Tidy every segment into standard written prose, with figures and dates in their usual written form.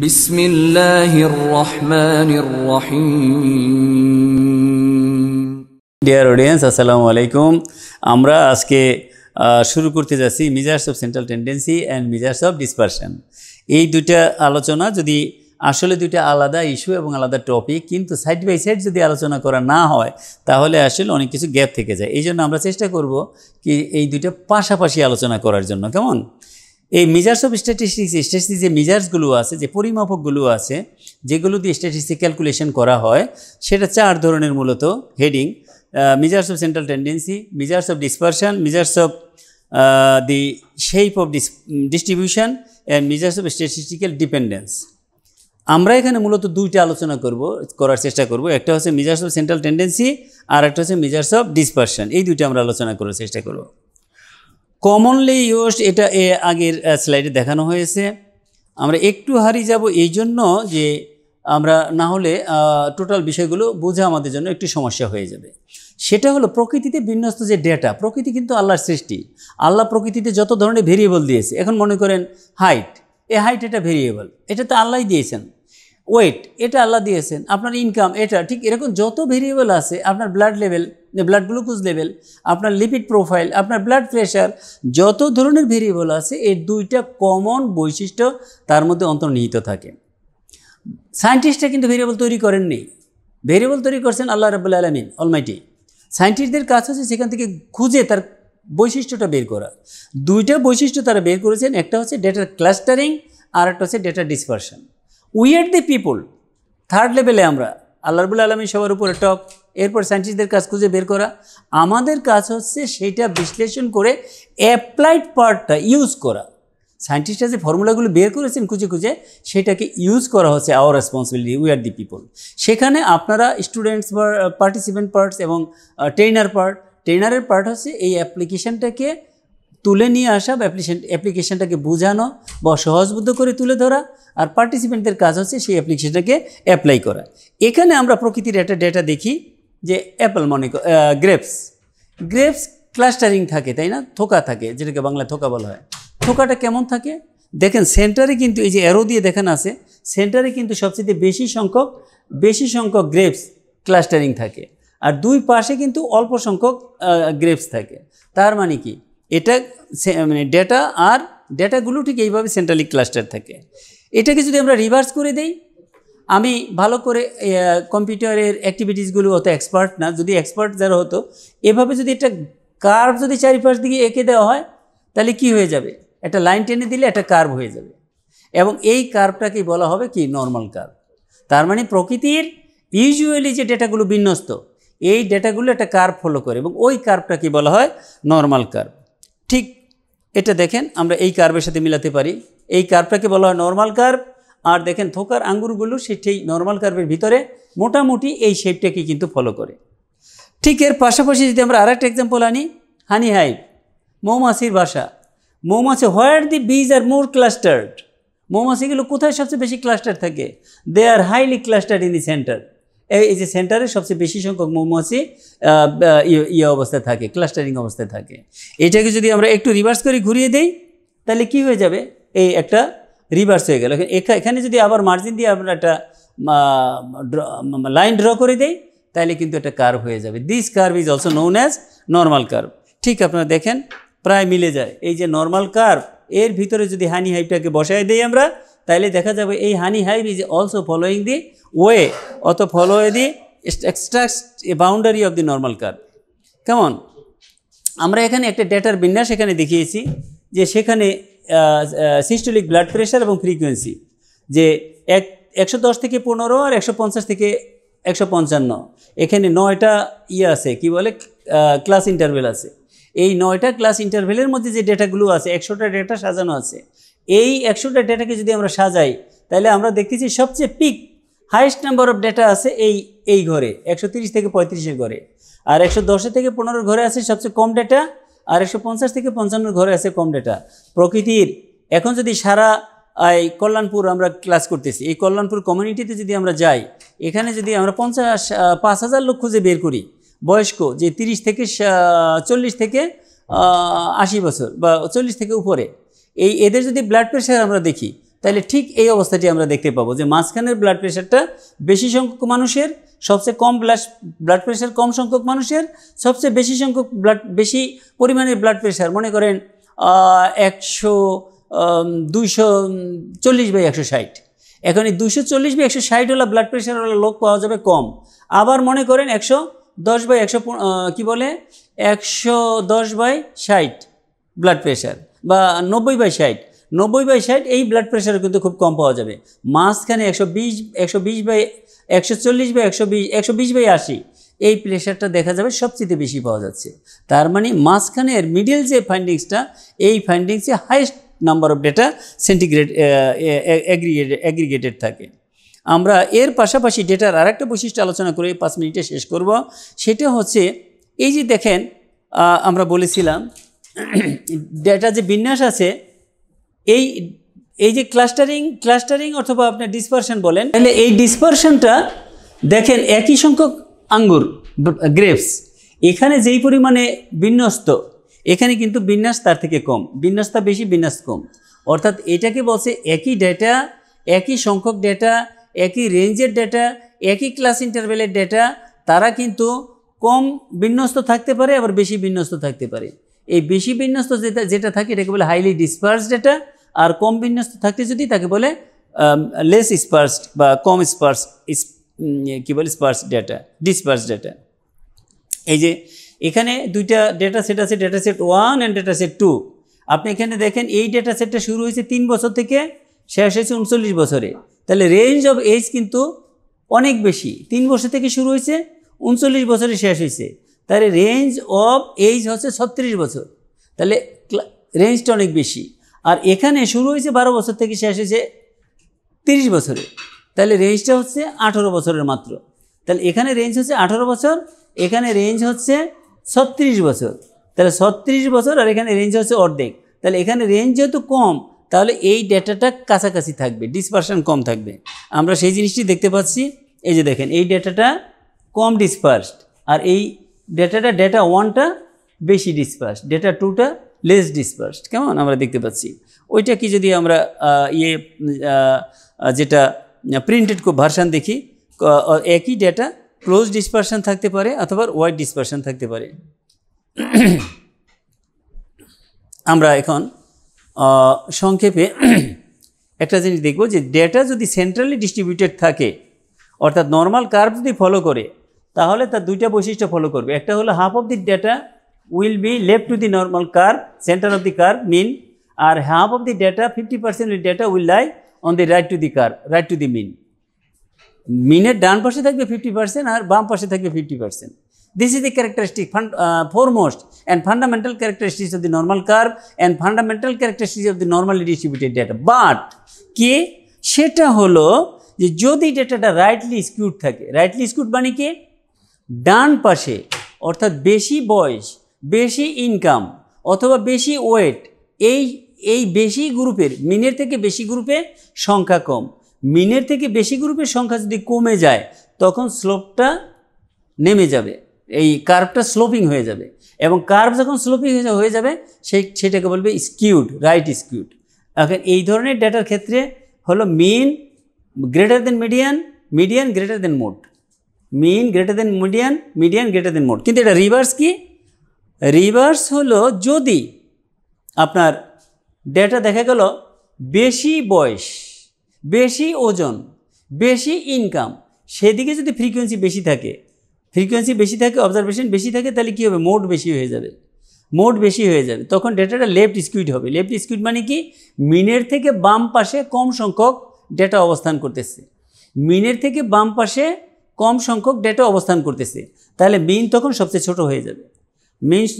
বিসমিল্লাহির রহমানির রহিম। Dear audience, আসসালামু আলাইকুম। আমরা আজকে শুরু করতে যাচ্ছি measures of central tendency and measures of dispersion. এই দুইটা আলোচনা যদি আসলে দুইটা আলাদা ইস্যু এবং আলাদা টপিক, কিন্তু সাইড বাই সাইড যদি আলোচনা করা না হয় তাহলে আসলে অনেক কিছু গ্যাপ থেকে যায়। এই জন্য আমরা চেষ্টা করব কি এই দুইটা পাশাপাশি আলোচনা করার জন্য। কেমন? এই মেজার্স অফ স্ট্যাটিস্টিক্স যে মেজার্সগুলো আছে, যে পরিমাপকগুলো আছে যেগুলো দিয়ে স্ট্যাটিস্টিক ক্যালকুলেশন করা হয়, সেটা 4 ধরনের মূলত heading: measures of central tendency, measures of dispersion, measures of the shape of distribution, and measures of statistical dependence. আমরা এখানে মূলত দুইটা আলোচনা করার চেষ্টা করব। একটা হচ্ছে measures of central tendency আর একটা হচ্ছে measures of dispersion। এই দুইটা আমরা আলোচনা করার চেষ্টা করব। কমনলি ইউজড, এটা আগের স্লাইডে দেখানো হয়েছে। আমরা একটু হারিয়ে যাব এই জন্য যে আমরা না হলে টোটাল বিষয়গুলো বোঝা আমাদের জন্য একটু সমস্যা হয়ে যাবে। সেটা হলো প্রকৃতিতে বিন্যস্ত যে ডেটা। প্রকৃতি কিন্তু আল্লাহর সৃষ্টি। আল্লাহ প্রকৃতিতে যত ধরনের ভেরিয়েবল দিয়েছে। এখন মনে করেন হাইট, হাইট এটা ভেরিয়েবল, এটা তো আল্লাহই দিয়েছেন। ওয়েট, এটা আল্লাহ দিয়েছেন। আপনার ইনকাম, এটা ঠিক এরকম যত ভেরিয়েবল আছে, আপনার blood level, blood glucose level, আপনার লিপিড প্রোফাইল, আপনার ব্লাড প্রেশার, যত ধরনের ভেরিয়েবল আছে, এই দুইটা কমন বৈশিষ্ট্য তার মধ্যে অন্তর্নিহিত থাকে। সায়েন্টিস্টরা কিন্তু ভেরিয়েবল তৈরি করেননি, ভেরিয়েবল তৈরি করছেন আল্লাহ রাব্বুল আলামিন অলমাইটি। সায়েন্টিস্টদের কাজ হচ্ছে সেখান থেকে খুঁজে তার বৈশিষ্ট্যটা বের করা। দুইটা বৈশিষ্ট্য তারা বের করেছেন, একটা হচ্ছে ডেটার ক্লাস্টারিং আর একটা হচ্ছে data dispersion. We are the people, third লেভেলে আমরা। আল্লাহ রাব্বুল আলামিন সবার উপরে টপ, এরপর সায়েন্টিস্টদের কাজ খুঁজে বের করা। আমাদের কাজ হচ্ছে সেইটা বিশ্লেষণ করে অ্যাপ্লাইড পার্টটা ইউজ করা। সায়েন্টিস্টরা যে ফর্মুলাগুলো বের করেছেন খুঁজে খুঁজে, সেটাকে ইউজ করা হচ্ছে our responsibility. We are the people. সেখানে আপনারা স্টুডেন্টস বা পার্টিসিপেন্ট পার্টস এবং ট্রেনার পার্ট। ট্রেনারের পার্ট হচ্ছে এই অ্যাপ্লিকেশানটাকে তুলে নিয়ে আসা, অ্যাপ্লিকেশানটাকে বোঝানো বা সহজবোধ্য করে তুলে ধরা। আর পার্টিসিপেন্টদের কাজ হচ্ছে সেই অ্যাপ্লিকেশানটাকে অ্যাপ্লাই করা। এখানে আমরা প্রকৃতির একটা ডেটা দেখি যে অ্যাপেল, মনে গ্রেপস ক্লাস্টারিং থাকে, তাই না? থোকা থাকে, যেটাকে বাংলায় থোকা বলা হয়। থোকাটা কেমন থাকে দেখেন, সেন্টারে কিন্তু এই যে অ্যারো দিয়ে দেখানো আছে, সেন্টারে কিন্তু সবচেয়ে বেশি সংখ্যক গ্রেপস ক্লাস্টারিং থাকে, আর দুই পাশে কিন্তু অল্প সংখ্যক গ্রেপস থাকে। তার মানে কি, এটা মানে ডেটা, আর ডেটাগুলো ঠিক এইভাবে সেন্ট্রালি ক্লাস্টার থাকে। এটাকে যদি আমরা রিভার্স করে দেই, আমি ভালো করে কম্পিউটারের অ্যাক্টিভিটিসগুলো অত এক্সপার্ট না, যদি এক্সপার্ট যারা হতো, এভাবে যদি একটা কার্ভ যদি চারিপাশ দিকে এঁকে দেওয়া হয়, তাহলে কি হয়ে যাবে? একটা লাইন টেনে দিলে একটা কার্ভ হয়ে যাবে, এবং এই কার্ভটাকেই বলা হবে কি, নর্মাল কার্ভ। তার মানে প্রকৃতির ইউজুয়ালি যে ডেটাগুলো বিন্যস্ত, এই ডেটাগুলো একটা কার্ভ ফলো করে, এবং ওই কার্ভটাকে বলা হয় নর্মাল কার্ভ। ঠিক এটা দেখেন, আমরা এই কার্ভের সাথে মিলাতে পারি। এই কার্ভটাকে বলা হয় নর্মাল কার্ভ। আর দেখেন থোকার আঙ্গুরগুলো সেই নর্মাল কার্ভের ভিতরে মোটামুটি এই শেপটাকে কিন্তু ফলো করে। ঠিক এর পাশাপাশি যদি আমরা আরেকটা এক্সাম্পল আনি, হানি হাইভ, মৌমাছির বাসা। মৌমাছি, হোয়ার দি বিজ আর মোর ক্লাস্টার্ড। মৌমাছিগুলো কোথায় সবচেয়ে বেশি ক্লাস্টার থাকে? They are highly clustered in the centre. এই যে সেন্টারে সবচেয়ে বেশি সংখ্যক মৌমাছি অবস্থায় থাকে, ক্লাস্টারিং অবস্থায় থাকে। এটাকে যদি আমরা একটু রিভার্স করে ঘুরিয়ে দেই, তাহলে কি হয়ে যাবে? এই একটা রিভার্স হয়ে গেল। এখানে যদি আবার মার্জিন দিয়ে আমরা একটা লাইন ড্র করে দেই, তাহলে কিন্তু একটা কার্ভ হয়ে যাবে। This curve is also known as normal curve. ঠিক আপনারা দেখেন, প্রায় মিলে যায়। এই যে নর্মাল কার্ভ, এর ভিতরে যদি হানি হাইভটাকে বসায় দেই আমরা, তাহলে দেখা যাবে এই honey hive is also following the way, ought follow the extract a boundary of the normal curve. কেমন? আমরা এখানে একটা ডেটার বিন্যাস এখানে দেখিয়েছি, যে সেখানে সিস্টোলিক ব্লাড প্রেশার এবং ফ্রিকোয়েন্সি, যে 110 থেকে 15 আর 150 থেকে 155, এখানে 9টা আছে, কি বলে, ক্লাস ইন্টারভেল আছে। এই 9টা ক্লাস ইন্টারভেলের মধ্যে যে ডেটাগুলো আছে, 100টা ডেটা সাজানো আছে। এই 100টা ডেটাকে যদি আমরা সাজাই, তাহলে আমরা দেখতেছি সবচেয়ে peak highest number of data আছে এই ঘরে, 130 থেকে 35-এর ঘরে। আর 110 থেকে 15-এর ঘরে আছে সবচেয়ে কম ডেটা, আর 150 থেকে 55-এর ঘরে আছে কম ডেটা। প্রকৃতির এখন যদি সারা এই কল্যাণপুর আমরা ক্লাস করতেছি, এই কল্যাণপুর কমিউনিটিতে যদি আমরা যাই, এখানে যদি আমরা 5,000 লোক খুঁজে বের করি, বয়স্ক, যে 40 থেকে 80 বছর বা 40 থেকে উপরে, এদের যদি ব্লাড প্রেশার আমরা দেখি, তাহলে ঠিক এই অবস্থাটি আমরা দেখতে পাবো যে মাঝখানের ব্লাড প্রেশারটা বেশি সংখ্যক মানুষের, সবচেয়ে কম ব্লাড প্রেশার কম সংখ্যক মানুষের, সবচেয়ে বেশি সংখ্যক বেশি পরিমাণের ব্লাড প্রেশার, মনে করেন 240/160। এখন এই 240/160 ওলা ব্লাড প্রেশার ওলা লোক পাওয়া যাবে কম। আবার মনে করেন 110/160 ব্লাড প্রেশার বা 90/60 এই ব্লাড প্রেশার কিন্তু খুব কম পাওয়া যাবে। মাঝখানে 120/140/120 এই প্রেশারটা দেখা যাবে সবচেয়ে বেশি পাওয়া যাচ্ছে। তার মানে মাঝখানের মিডল যে ফাইন্ডিংসটা, এই ফাইন্ডিংসে highest number of data centigrade aggregated থাকে। আমরা এর পাশাপাশি ডেটার আরেকটা বৈশিষ্ট্য আলোচনা করে 5 মিনিটে শেষ করব। সেটা হচ্ছে এই যে দেখেন আমরা বলেছিলাম ডেটা যে বিন্যাস আছে, এই যে ক্লাস্টারিং অথবা আপনার ডিসপারশন বলেন, তাহলে এই ডিসপারশনটা দেখেন একই সংখ্যক আঙ্গুর গ্রেপস এখানে যেই পরিমাণে বিন্যস্ত, এখানে কিন্তু বিন্যাস তার থেকে কম, বিন্যাসটা বেশি বিন্যাস কম। অর্থাৎ এটাকে বলছে একই ডেটা, একই সংখ্যক ডেটা, একই রেঞ্জের ডেটা, একই ক্লাস ইন্টারভেলের ডেটা, তারা কিন্তু কম বিন্যস্ত থাকতে পারে আবার বেশি বিন্যস্ত থাকতে পারে। এই বেশি বিন্যস্ত যেটা থাকে এটাকে বলে হাইলি ডিসপার্স ডেটা, আর কম বিন্যস্ত থাকতে যদি তাকে বলে লেস স্পার্সড বা কম sparse sparse data, disperse data. এই যে এখানে দুইটা ডেটা সেট আছে, data set 1 and data set 2। আপনি এখানে দেখেন এই ডেটা সেটটা শুরু হয়েছে 3 বছর থেকে শেষ হয়েছে 39 বছরে। তাহলে রেঞ্জ অফ এজ কিন্তু অনেক বেশি, 3 বছর থেকে শুরু হয়েছে 39 বছরে শেষ হয়েছে। তাহলে রেঞ্জ অফ এজ হচ্ছে 36 বছর, তাহলে রেঞ্জটা অনেক বেশি। আর এখানে শুরু হয়েছে 12 বছর থেকে শেষ হয়েছে 30 বছরে, তাহলে রেঞ্জটা হচ্ছে 18 বছরের মাত্র। তাহলে এখানে রেঞ্জ হচ্ছে 18 বছর, এখানে রেঞ্জ হচ্ছে 36 বছর, তাহলে 36 বছর আর এখানে রেঞ্জ হচ্ছে অর্ধেক। তাহলে এখানে রেঞ্জ যেহেতু কম, তাহলে এই ডেটাটা কাছাকাছি থাকবে, ডিসপারশন কম থাকবে। আমরা সেই জিনিসটি দেখতে পাচ্ছি। এই যে দেখেন এই ডেটাটা কম ডিসপার্সড, আর এই ডেটাটা ডেটা 1টা বেশি ডিসপার্সড, ডেটা 2টা লেস ডিসপার্সড। কেমন আমরা দেখতে পাচ্ছি। ওইটা কি যদি আমরা যেটা প্রিন্টেড ভার্সান দেখি, একই ডেটা ক্লোজ ডিসপারশন থাকতে পারে অথবা ওয়াইড ডিসপারশন থাকতে পারে। আমরা এখন সংক্ষেপে একটা জিনিস দেখব যে ডেটা যদি সেন্ট্রালি ডিস্ট্রিবিউটেড থাকে, অর্থাৎ নর্মাল কার্ভ যদি ফলো করে, তাহলে তার দুইটা বৈশিষ্ট্য ফলো করবে। একটা হলো half of the data will be left to the normal curve, centre of the curve mean, আর half of the data 50% of data will lie on the right to the curve, right to the mean. মিনের ডান পাশে থাকবে 50% আর বাম পাশে থাকবে 50%। This is the characteristic foremost and fundamental characteristics of the normal curve and fundamental characteristics of the normally distributed data. But কে সেটা হলো যে যদি ডেটাটা রাইটলি স্কিউড থাকে, রাইটলি স্কিউড মানে কি ডান পাশে, অর্থাৎ বেশি বয়স, বেশি ইনকাম অথবা বেশি ওয়েট, এই বেশি গ্রুপের, মিনের থেকে বেশি গ্রুপে সংখ্যা কম, মিনের থেকে বেশি গ্রুপের সংখ্যা যদি কমে যায় তখন স্লোপটা নেমে যাবে, এই কার্ভটা স্লোপিং হয়ে যাবে। এবং কার্ভ যখন স্লোপিং হয়ে যাবে সেটাকে বলবে স্কিউড, রাইট স্কিউড। এখন এই ধরনের ডেটার ক্ষেত্রে হলো mean greater than median, median greater than mode, mean greater than median, median greater than mode. কিন্তু এটা রিভার্স কি? রিভার্স হলো যদি আপনার ডেটা দেখা গেল বেশি বয়স, বেশি ওজন, বেশি ইনকাম, সেদিকে যদি ফ্রিকোয়েন্সি বেশি থাকে, ফ্রিকোয়েন্সি বেশি থাকে, অবজারভেশন বেশি থাকে, তাহলে কী হবে? মোড বেশি হয়ে যাবে, মোড বেশি হয়ে যাবে। তখন ডেটাটা লেফট স্কিউড হবে। লেফট স্কিউড মানে কি? মিনের থেকে বাম পাশে কম সংখ্যক ডেটা অবস্থান করতেছে, মিনের থেকে বাম পাশে কম সংখ্যক ডেটা অবস্থান করতেছে, তাহলে মিন তখন সবচেয়ে ছোট হয়ে যাবে।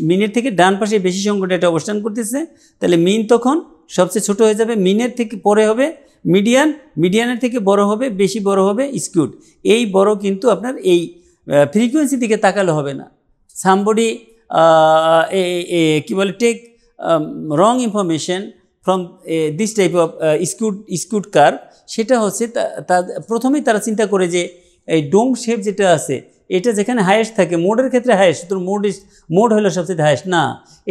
মিনের থেকে ডান পাশে বেশি সংখ্যক ডেটা অবস্থান করতেছে, তাহলে মিন তখন সবচেয়ে ছোট হয়ে যাবে। মিনের থেকে পরে হবে মিডিয়ান, মিডিয়ানের থেকে বড় হবে, বেশি বড় হবে স্কিউড। এই বড় কিন্তু আপনার এই ফ্রিকোয়েন্সি দিকে তাকালে হবে না। সামবডি কি বলে take wrong information from this type of skewed curve, সেটা হচ্ছে প্রথমেই তারা চিন্তা করে যে এই ডোম শেপ যেটা আছে এটা যেখানে হাইয়েস্ট থাকে, মোডের ক্ষেত্রে হাইয়েস্ট, তো মোড হলো সবচেয়ে হাইয়েস্ট না,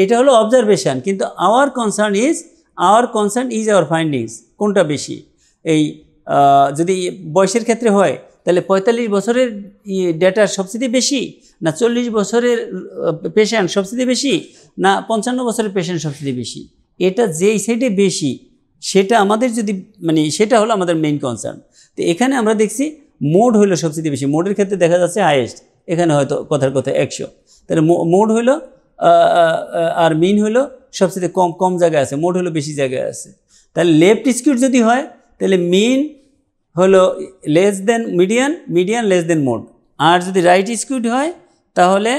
এটা হলো অবজারভেশন। কিন্তু hour concern is our concern is our findings. কোনটা বেশি? এই যদি বয়সের ক্ষেত্রে হয় তাহলে 45 বছরের ডেটা সবচেয়ে বেশি, না 40 বছরের পেশেন্ট সবচেয়ে বেশি, না 55 বছরের পেশেন্ট সবচেয়ে বেশি? এটা যেই সাইডে বেশি সেটা আমাদের যদি মানে সেটা হলো আমাদের মেইন কনসার্ন। তো এখানে আমরা দেখছি মোড হলো সবচেয়ে বেশি, মোডের ক্ষেত্রে দেখা যাচ্ছে হাইয়েস্ট, এখানে হয়তো কথার কথা 100। তাহলে মোড হলো আর মিন হলো সবচেয়ে কম জায়গায় আছে, মোড হলো বেশি জায়গায় আছে। তাহলে লেফট স্কিউড যদি হয় তাহলে মিন হলো less than median, median less than mode. আর যদি রাইট স্কিউড হয় তাহলে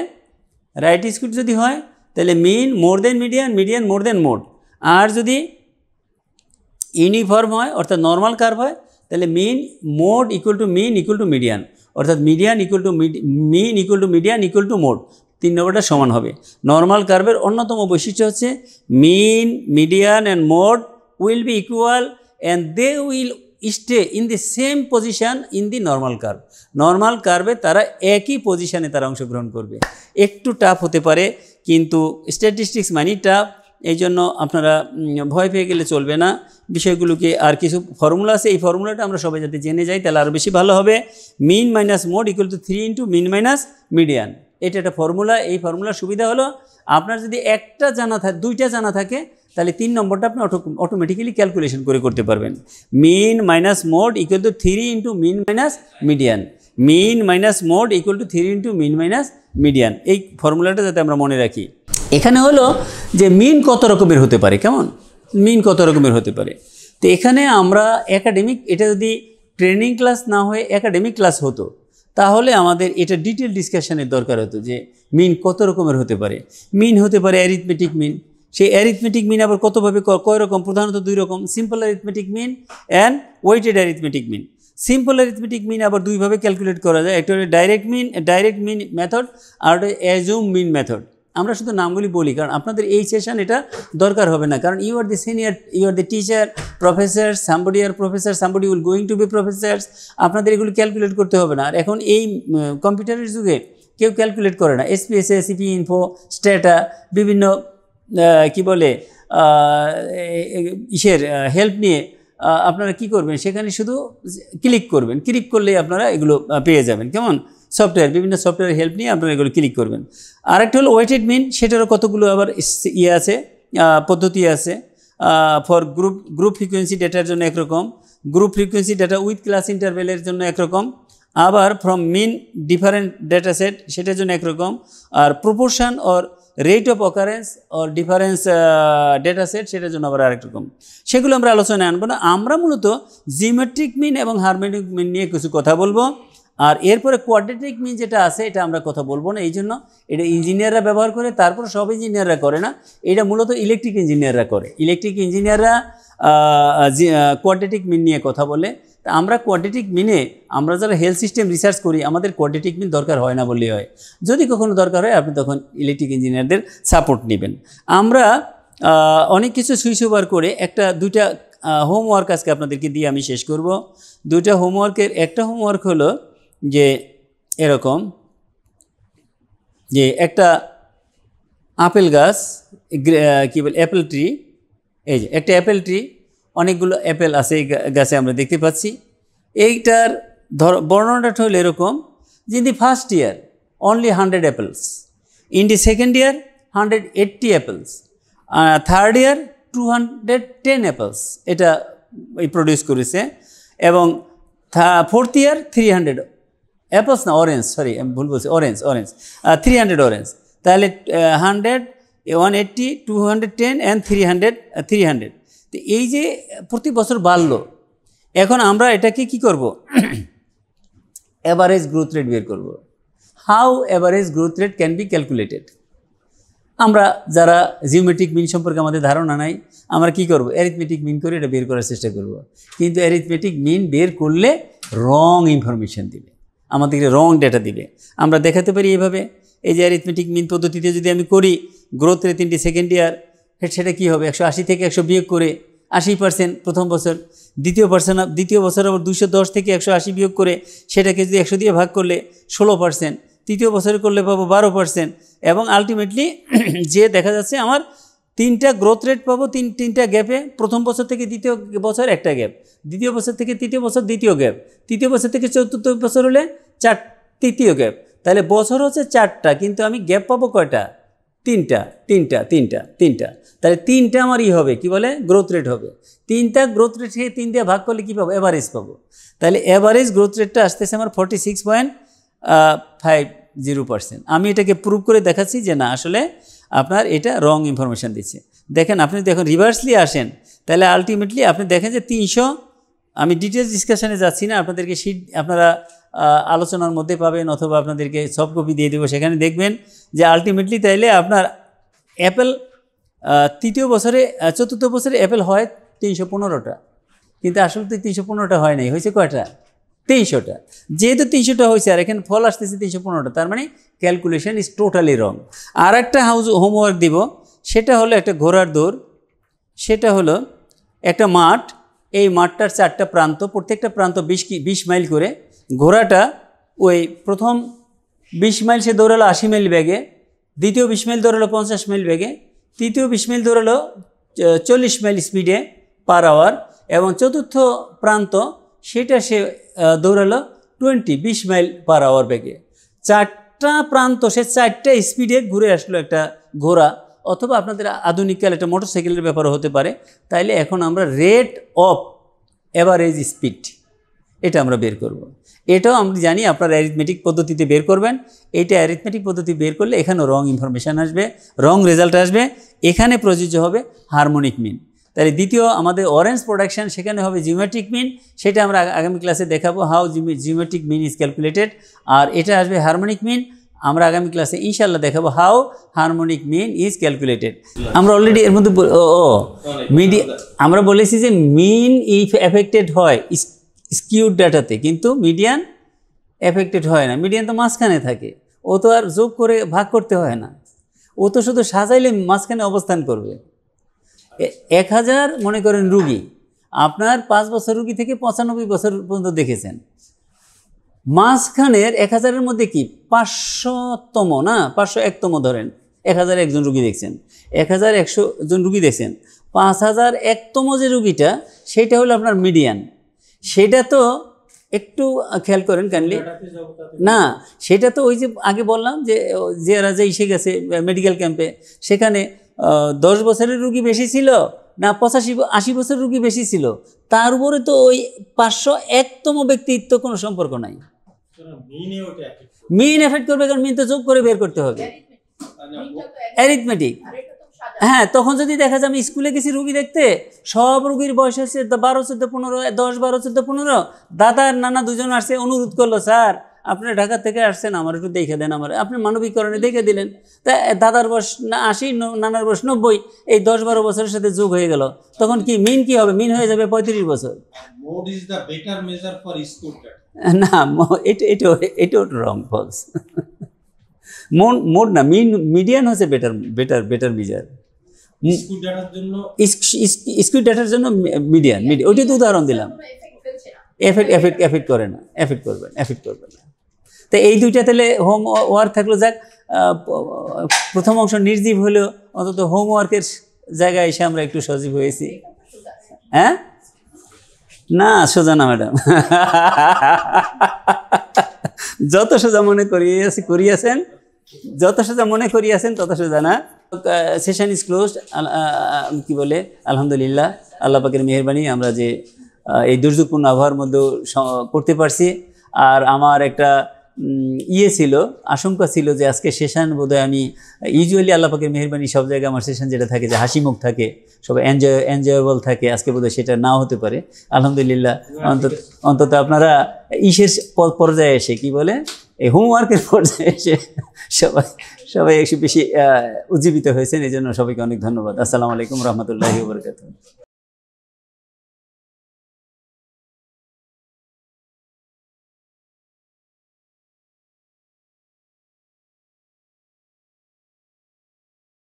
রাইট স্কিউড যদি হয় তাহলে mean more than median, median more than mode. আর যদি ইউনিফর্ম হয় অর্থাৎ নর্মাল কার্ভ হয় তাহলে mean mode equal to mean equal to median, অর্থাৎ median equal to mean equal to median equal to mode, 3 নম্বরটা সমান হবে। নর্মাল কার্ভের অন্যতম বৈশিষ্ট্য হচ্ছে mean, median and mode will be equal and they will stay in the same position in the normal curve. Normal কার্ভে তারা একই পজিশনে তারা অংশগ্রহণ করবে। একটু টাফ হতে পারে কিন্তু স্ট্যাটিস্টিক্স মানি টাফ, এই জন্য আপনারা ভয় পেয়ে গেলে চলবে না। বিষয়গুলোকে আর কিছু ফর্মুলা আছে, এই ফর্মুলাটা আমরা সবাই যাতে জেনে যাই তাহলে আরও বেশি ভালো হবে। Mean minus mode equal to 3 into mean minus median, এটা একটা ফর্মুলা। এই ফর্মুলার সুবিধা হলো আপনার যদি একটা জানা থাকে, 2টা জানা থাকে তাহলে 3 নম্বরটা আপনি অটোমেটিক্যালি ক্যালকুলেশন করে করতে পারবেন। Mean minus mode equal to 3 into mean minus median, mean minus mode equal to 3 into mean minus median, এই ফর্মুলাটা যাতে আমরা মনে রাখি। এখানে হলো যে মিন কত রকমের হতে পারে, কেমন মিন কত রকমের হতে পারে। তো এখানে আমরা একাডেমিক, এটা যদি ট্রেনিং ক্লাস না হয়ে একাডেমিক ক্লাস হতো তাহলে আমাদের এটা ডিটেল ডিসকাশনের দরকার হতো যে মিন কত রকমের হতে পারে। মিন হতে পারে অ্যারিথমেটিক মিন, সেই অ্যারিথমেটিক মিন আবার কতভাবে কয় রকম? প্রধানত 2 রকম, simple arithmetic mean and weighted arithmetic mean. Simple arithmetic mean আবার 2 ভাবে ক্যালকুলেট করা যায়, একটা হলো ডাইরেক্ট মিন মেথড আর একটা অ্যাজুম মিন মেথড। আমরা শুধু নামগুলি বলি কারণ আপনাদের এই সেশন এটা দরকার হবে না, কারণ you are the senior, you are the teacher, professor, somebody are professor, somebody will going to be professor. আপনাদের এগুলো ক্যালকুলেট করতে হবে না। আর এখন এই কম্পিউটারের যুগে কেউ ক্যালকুলেট করে না। এসপিএসএ, সিপি ইনফো, স্ট্যাটা, বিভিন্ন কি বলে ইসের হেল্প নিয়ে আপনারা কি করবেন, সেখানে শুধু ক্লিক করবেন, ক্লিক করলেই আপনারা এগুলো পেয়ে যাবেন। কেমন সফটওয়্যার, বিভিন্ন সফটওয়্যারের হেল্প নিয়ে আপনারা এগুলো ক্লিক করবেন। আরেকটা হলো ওয়েটেড মিন, সেটারও কতগুলো আবার ইয়ে আছে, পদ্ধতি আছে। ফর গ্রুপ ফ্রিকোয়েন্সি ডেটার জন্য একরকম, group frequency data with class ইন্টারভেলের জন্য একরকম, আবার from mean different data set সেটার জন্য একরকম, আর proportion or rate of occurrence or difference data set সেটার জন্য আবার আরেক রকম। সেগুলো আমরা আলোচনায় আনবো না। আমরা মূলত জিওমেট্রিক মিন এবং হারমোনিক মিন নিয়ে কিছু কথা বলবো। আর এরপরে কোয়াড্রেটিক মিন যেটা আছে এটা আমরা কথা বলবো না, এই জন্য এটা ইঞ্জিনিয়াররা ব্যবহার করে, তারপর সব ইঞ্জিনিয়াররা করে না, এটা মূলত ইলেকট্রিক ইঞ্জিনিয়াররা করে। ইলেকট্রিক ইঞ্জিনিয়াররা কোয়াড্রেটিক মিন নিয়ে কথা বলে। তা আমরা কোয়াড্রেটিক মিনে, আমরা যারা হেলথ সিস্টেম রিসার্চ করি আমাদের কোয়াড্রেটিক মিন দরকার হয় না বললেই হয়। যদি কখনো দরকার হয় আপনি তখন ইলেকট্রিক ইঞ্জিনিয়ারদের সাপোর্ট নেবেন। আমরা অনেক কিছু সুইচ ওভার করে 2টা হোমওয়ার্ক আজকে আপনাদেরকে দিয়ে আমি শেষ করব। 2টা হোমওয়ার্কের একটা হোমওয়ার্ক হলো যে এরকম, যে একটা আপেল গাছ, কী বলে অ্যাপেল ট্রি, এই যে একটা অ্যাপেল ট্রি, অনেকগুলো অ্যাপেল আছে এই গাছে আমরা দেখতে পাচ্ছি। এইটার বর্ণনাটা হলো এরকম যে in the first year only 100 apples, in the second year 180 apples, third year 210 apples এটা প্রডিউস করেছে, এবং ফোর্থ ইয়ার 300 অ্যাপলস, না অরেঞ্জ, সরি আমি ভুল বলছি, অরেঞ্জ 300 অরেঞ্জ। তাহলে 100, 180, 210 অ্যান্ড 300। তো এই যে প্রতি বছর বাড়লো, এখন আমরা এটাকে কি করব, অ্যাভারেজ গ্রোথ রেট বের করব। How average growth rate can be calculated. আমরা যারা জিওমেট্রিক মিন সম্পর্কে আমাদের ধারণা নাই, আমরা কি করব, অ্যারিথমেটিক মিন করে এটা বের করার চেষ্টা করব। কিন্তু অ্যারিথমেটিক মিন বের করলে রং ইনফরমেশন দিবে, আমাদেরকে রং ডেটা দিবে। আমরা দেখাতে পারি এইভাবে, এই যে অ্যারিথমেটিক মিন পদ্ধতিতে যদি আমি করি গ্রোথ রেট 3 সেকেন্ড ইয়ার, সেটা কী হবে, 180 থেকে 100 বিয়োগ করে 80% প্রথম বছর, দ্বিতীয় বছর আবার 210 থেকে 180 বিয়োগ করে সেটাকে যদি 100 দিয়ে ভাগ করলে 16%, তৃতীয় বছরে করলে পাবো 12%, এবং আলটিমেটলি যে দেখা যাচ্ছে আমার তিনটা গ্রোথ রেট পাবো, তিনটা গ্যাপে, প্রথম বছর থেকে দ্বিতীয় বছর একটা গ্যাপ, দ্বিতীয় বছর থেকে তৃতীয় বছর দ্বিতীয় গ্যাপ, তৃতীয় বছর থেকে চতুর্থ বছর হলে তৃতীয় গ্যাপ। তাহলে বছর হচ্ছে 4টা, কিন্তু আমি গ্যাপ পাবো কয়টা? 3টা। তাহলে 3টা আমার হবে কি বলে গ্রোথ রেট হবে। 3টা গ্রোথ রেট থেকে 3 দিয়ে ভাগ করলে কী পাবো? অ্যাভারেজ পাবো। তাহলে অ্যাভারেজ গ্রোথ রেটটা আসতেছে আমার 46.50%। আমি এটাকে প্রুভ করে দেখাচ্ছি যে না, আসলে আপনার এটা রং ইনফরমেশান দিচ্ছে। দেখেন, আপনি যদি এখন রিভার্সলি আসেন, তাহলে আলটিমেটলি আপনি দেখেন যে 300, আমি ডিটেলস ডিসকাশনে যাচ্ছি না, আপনাদেরকে শিট আপনারা আলোচনার মধ্যে পাবেন, অথবা আপনাদেরকে সফট কপি দিয়ে দেবো, সেখানে দেখবেন যে আলটিমেটলি তাইলে আপনার অ্যাপেল চতুর্থ বছরে অ্যাপেল হয় 315টা, কিন্তু আসলে তো 315টা হয় নাই, হয়েছে কয়টা? 300টা। যেহেতু 300টা হয়েছে আর এখানে ফল আসতেছে 315টা, তার মানে ক্যালকুলেশন ইজ টোটালি রং। আর একটা হোমওয়ার্ক দিব, সেটা হলো একটা ঘোড়ার দৌড়, সেটা হলো একটা মাঠ, এই মাঠটার 4টা প্রান্ত, প্রত্যেকটা প্রান্ত 20 মাইল করে। ঘোড়াটা ওই প্রথম 20 মাইল সে দৌড়ালো 80 মাইল বেগে, দ্বিতীয় 20 মাইল দৌড়ালো 50 মাইল বেগে, তৃতীয় 20 মাইল দৌড়ালো 40 মাইল স্পিডে পার আওয়ার, এবং চতুর্থ প্রান্ত সেটা সে দৌড়ালো 20 মাইল পার আওয়ার বেগে। 4টা প্রান্ত সে 4টা স্পিডে ঘুরে আসলো একটা ঘোড়া, অথবা আপনাদের আধুনিককাল একটা মোটরসাইকেলের ব্যাপারও হতে পারে। তাইলে এখন আমরা রেট অফ অ্যাভারেজ স্পিড এটা আমরা বের করব। এটাও আমরা জানি আপনারা অ্যারিথমেটিক পদ্ধতিতে বের করবেন। এইটা অ্যারিথমেটিক পদ্ধতি বের করলে এখানেও রং ইনফরমেশান আসবে, রং রেজাল্ট আসবে। এখানে প্রযোজ্য হবে হারমোনিক মিন। তাহলে দ্বিতীয় আমাদের অরেঞ্জ প্রোডাকশন, সেখানে হবে জিওমেট্রিক মিন, সেটা আমরা আগামী ক্লাসে দেখাবো how geometric mean is calculated. আর এটা আসবে হারমোনিক মিন, আমরা আগামী ক্লাসে ইনশাল্লাহ দেখাবো how harmonic mean is calculated. আমরা অলরেডি এর মধ্যে আমরা বলেছি যে মিন ইফ এফেক্টেড হয় স্কিউড ডাটাতে, কিন্তু মিডিয়ান এফেক্টেড হয় না। মিডিয়ান তো মাঝখানে থাকে, ও তো আর যোগ করে ভাগ করতে হয় না, ও তো শুধু সাজাইলে মাঝখানে অবস্থান করবে। 1000 মনে করেন রুগী, আপনার 5 বছর রুগী থেকে 95 বছর পর্যন্ত দেখেছেন, মাঝখানের 1000-এর মধ্যে কি 500তম না 501তম ধরেন, 1001 জন রুগী দেখছেন, 1100 জন রুগী দেখছেন, 5001তম যে রুগীটা সেটা হলো আপনার মিডিয়ান। সেটা তো একটু খেয়াল করেন কাইন্ডলি, না সেটা তো ওই যে আগে বললাম যে যারা যে এসে গেছে মেডিকেল ক্যাম্পে, সেখানে 10 বছরের রুগী বেশি ছিল না 85-80 বছরের রুগী বেশি ছিল, তার উপরে তো ওই 501তম ব্যক্তির তো কোনো সম্পর্ক নাই। মিন এফেক্ট করবে, কারণ মিন তো যোগ করে বের করতে হবে, অ্যারিথমেটিক। হ্যাঁ, তখন যদি দেখা যায় আমি স্কুলে গেছি রুগী দেখতে, সব রুগীর বয়স হচ্ছে 12, 14, 15, 10, 12, 14, 15, দাদা আর নানা দুজন আসছে, অনুরোধ করলো স্যার আপনি ঢাকা থেকে আসছেন, আমার একটু দেখে দেন, আমার আপনি মানবিকরণে দেখে দিলেন। তা দাদার বয়স 80, নানার বয়স 90, এই 10-12 বছরের সাথে যোগ হয়ে গেল, তখন কি মিন কি হবে? মিন হয়ে যাবে 35 বছর। না, এটাও রং, ফলস। মোড না, মিডিয়ান হচ্ছে বেটার মেজার। স্কিউ ডাটার জন্য মিডিয়ান, ওইটা তো উদাহরণ দিলাম। এফেক্ট করে না, এফেক্ট করবে না। তো এই দুইটা তাহলে হোমওয়ার্ক থাকলো। যাক, প্রথম অংশ নির্জীব হলেও অন্তত হোমওয়ার্কের জায়গায় এসে আমরা একটু সজীব হয়েছি। হ্যাঁ, না সোজা না ম্যাডাম, যত সোজা মনে করিয়েছেন যত সোজা মনে করিয়েছেন তত সোজা না। Session is closed. কি বলে, আলহামদুলিল্লাহ, আল্লাহ পাকের মেহেরবানি আমরা যে এই দুর্যোগপূর্ণ আবহাওয়ার মধ্যেও করতে পারছি। আর আমার একটা ছিল, আশঙ্কা ছিল যে আজকে সেশন বোধহয় আমি ইউজুয়ালি আল্লাহ পাকের মেহেরবানি সব জায়গায় আমার সেশন যেটা থাকে যে হাসি মুখ থাকে, সবাই এনজয়েবল থাকে, আজকে বোধহয় সেটা নাও হতে পারে। আলহামদুলিল্লাহ, অন্তত আপনারা ইসের পর্যায়ে এসে কি বলে এই হোমওয়ার্কের পর্যায়ে এসে সবাই একটু বেশি উজ্জীবিত হয়েছেন, এই জন্য সবাইকে অনেক ধন্যবাদ। আসসালামু আলাইকুম রহমতুল্লাহি ওয়া বারাকাতুহু।